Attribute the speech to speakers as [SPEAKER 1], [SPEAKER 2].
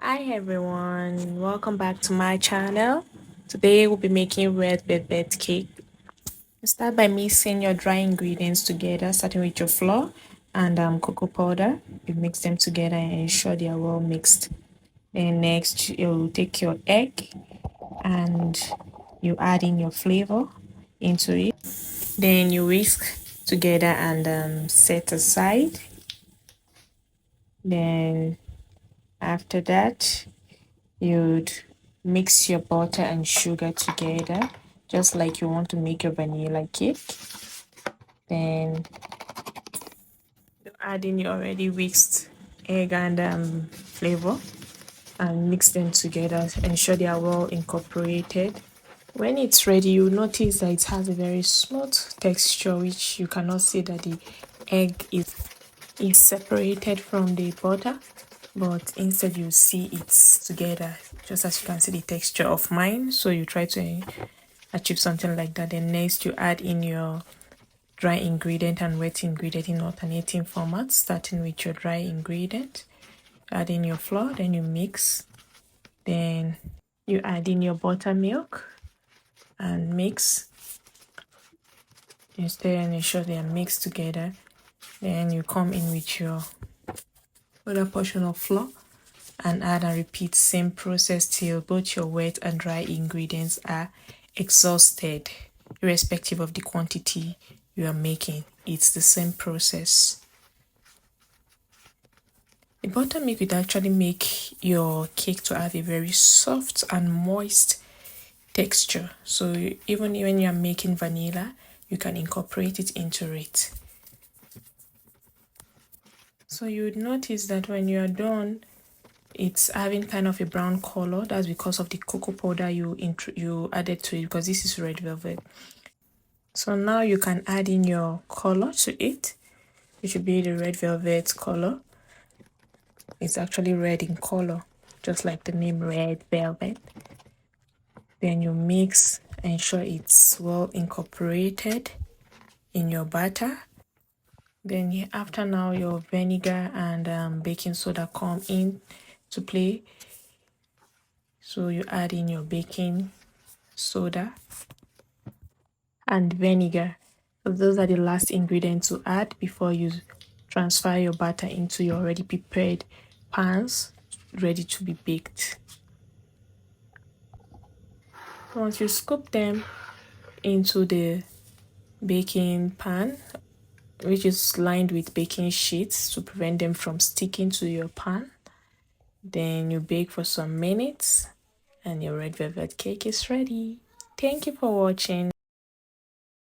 [SPEAKER 1] Hi everyone, welcome back to my channel. Today we'll be making red velvet cake. Start by mixing your dry ingredients together, starting with your flour and cocoa powder. You mix them together and ensure they are well mixed. Then next you take your egg and you add in your flavor into it. Then you whisk together and set aside. Then after that you'd mix your butter and sugar together just like you want to make your vanilla cake. Then you add in your already whisked egg and flavor and mix them together. Ensure they are well incorporated. When it's ready, you notice that it has a very smooth texture, which you cannot see that the egg is separated from the butter, but instead you see it's together, just as you can see the texture of mine. So you try to achieve something like that. Then next you add in your dry ingredient and wet ingredient in alternating formats, starting with your dry ingredient. Add in your flour, then you mix. Then you add in your buttermilk and mix. You stir and ensure they are mixed together. Then you come in with your other portion of flour and add and repeat same process till both your wet and dry ingredients are exhausted, irrespective of the quantity you are making. It's the same process. The buttermilk would actually make your cake to have a very soft and moist texture. So even when you are making vanilla, you can incorporate it into it. So you would notice that when you are done, it's having kind of a brown color. That's because of the cocoa powder you added to it, because this is red velvet. So now you can add in your color to it. It should be the red velvet color. It's actually red in color, just like the name red velvet. Then you mix, ensure it's well incorporated in your batter. Then after now your vinegar and baking soda come in to play. So you add in your baking soda and vinegar. So those are the last ingredients to add before you transfer your batter into your already prepared pans ready to be baked. Once you scoop them into the baking pan, which is lined with baking sheets to prevent them from sticking to your pan, then you bake for some minutes and your red velvet cake is ready. Thank you for watching.